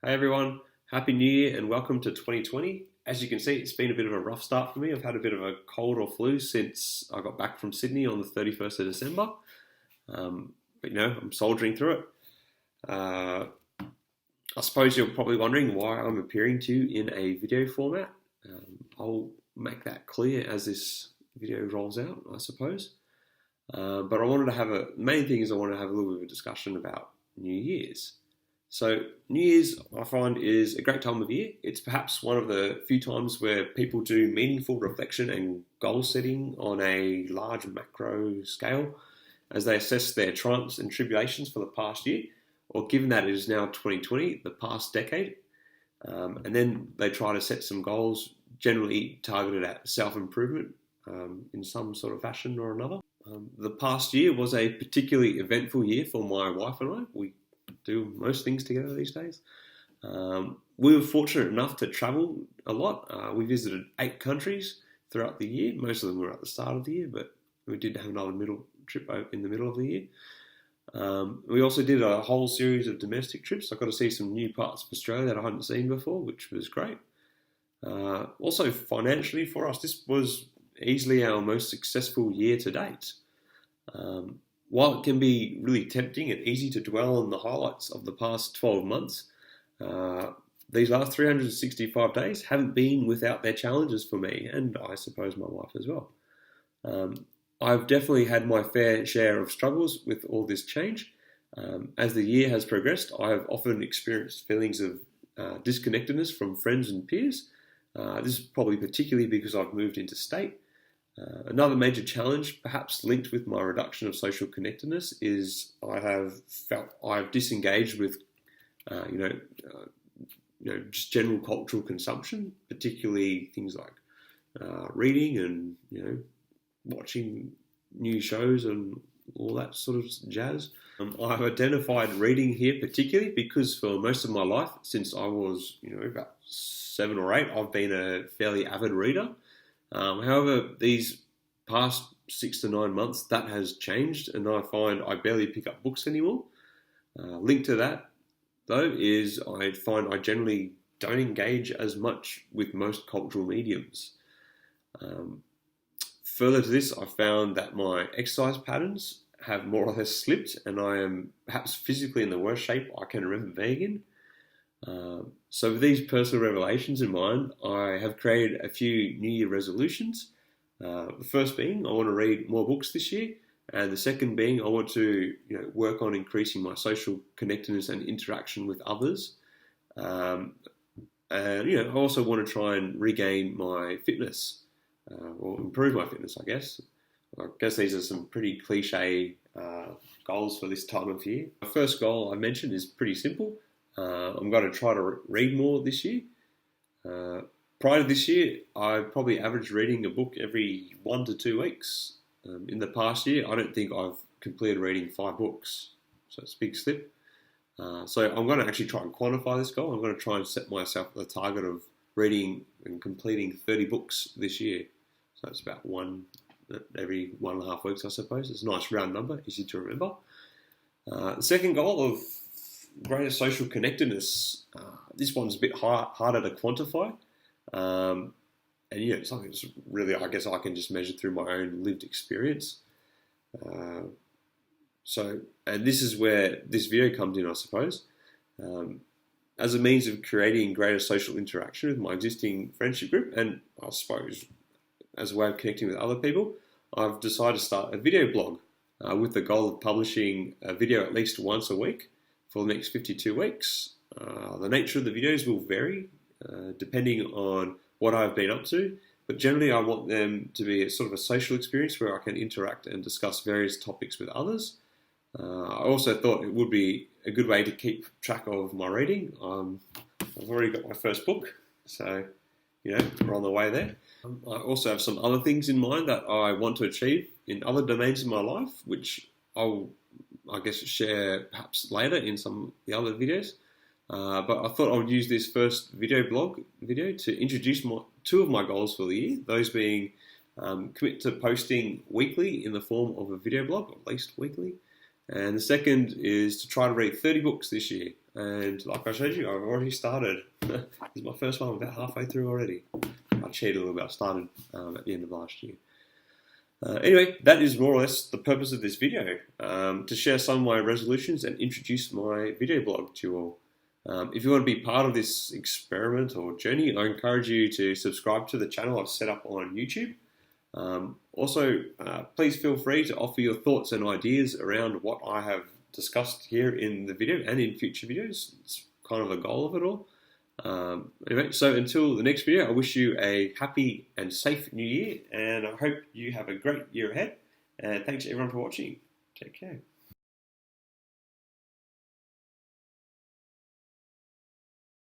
Hey everyone, Happy New Year and welcome to 2020. As you can see, it's been a bit of a rough start for me. I've had a bit of a cold or flu since I got back from Sydney on the 31st of December. But I'm soldiering through it. Uh, I suppose you're probably wondering why I'm appearing to you in a video format. I'll make that clear as this video rolls out, I suppose. But I wanted to have main thing is I want to have a little bit of a discussion about New Year's. So New Year's, I find, is a great time of year. It's perhaps one of the few times where people do meaningful reflection and goal setting on a large macro scale as they assess their triumphs and tribulations for the past year, or given that it is now 2020, the past decade. And then they try to set some goals, generally targeted at self-improvement in some sort of fashion or another. The past year was a particularly eventful year for my wife and I. We do most things together these days. We were fortunate enough to travel a lot. We visited 8 countries throughout the year. Most of them were at the start of the year, but we did have another middle trip in the middle of the year. We also did a whole series of domestic trips. I got to see some new parts of Australia that I hadn't seen before, which was great. Also, financially for us, this was easily our most successful year to date. While it can be really tempting and easy to dwell on the highlights of the past 12 months, these last 365 days haven't been without their challenges for me, and I suppose my wife as well. I've definitely had my fair share of struggles with all this change. As the year has progressed, I have often experienced feelings of disconnectedness from friends and peers. This is probably particularly because I've moved interstate. Another major challenge, perhaps linked with my reduction of social connectedness, is I have felt I've disengaged with, just general cultural consumption, particularly things like reading and watching new shows and all that sort of jazz. I've identified reading here particularly because for most of my life, since I was about 7 or 8, I've been a fairly avid reader. However, these past 6 to 9 months, that has changed, and I find I barely pick up books anymore. Linked to that, though, is I find I generally don't engage as much with most cultural mediums. Further to this, I found that my exercise patterns have more or less slipped, and I am perhaps physically in the worst shape I can remember being in. So with these personal revelations in mind, I have created a few New Year resolutions. The first being I want to read more books this year, and the second being I want to work on increasing my social connectedness and interaction with others. And I also want to try and regain my fitness or improve my fitness. I guess these are some pretty cliche goals for this time of year. My first goal I mentioned is pretty simple. I'm going to try to read more this year. Prior to this year, I probably averaged reading a book every 1 to 2 weeks. In the past year, I don't think I've completed reading 5 books, so it's a big slip. So I'm going to actually try and quantify this goal. I'm going to try and set myself the target of reading and completing 30 books this year. So it's about one every 1.5 weeks, I suppose. It's a nice round number, easy to remember. The second goal of greater social connectedness. This one's a bit harder to quantify. And something that's really, I guess I can just measure through my own lived experience. And this is where this video comes in, I suppose. As a means of creating greater social interaction with my existing friendship group, and I suppose as a way of connecting with other people, I've decided to start a video blog with the goal of publishing a video at least once a week for the next 52 weeks. The nature of the videos will vary depending on what I've been up to, but generally I want them to be a sort of a social experience where I can interact and discuss various topics with others. I also thought it would be a good way to keep track of my reading. I've already got my first book, so we're on the way there. I also have some other things in mind that I want to achieve in other domains of my life, which I'll share perhaps later in some of the other videos. But I thought I would use this first blog video to introduce 2 of my goals for the year. Those being commit to posting weekly in the form of a video blog, or at least weekly. And the second is to try to read 30 books this year. And like I showed you, I've already started. This is my first one. I'm about halfway through already. I cheated a little bit. I started at the end of last year. Anyway, that is more or less the purpose of this video, to share some of my resolutions and introduce my video blog to you all. If you want to be part of this experiment or journey, I encourage you to subscribe to the channel I've set up on YouTube. Also, please feel free to offer your thoughts and ideas around what I have discussed here in the video and in future videos. It's kind of the goal of it all. Anyway, so until the next video, I wish you a happy and safe new year, and I hope you have a great year ahead. And thanks everyone for watching. Take care.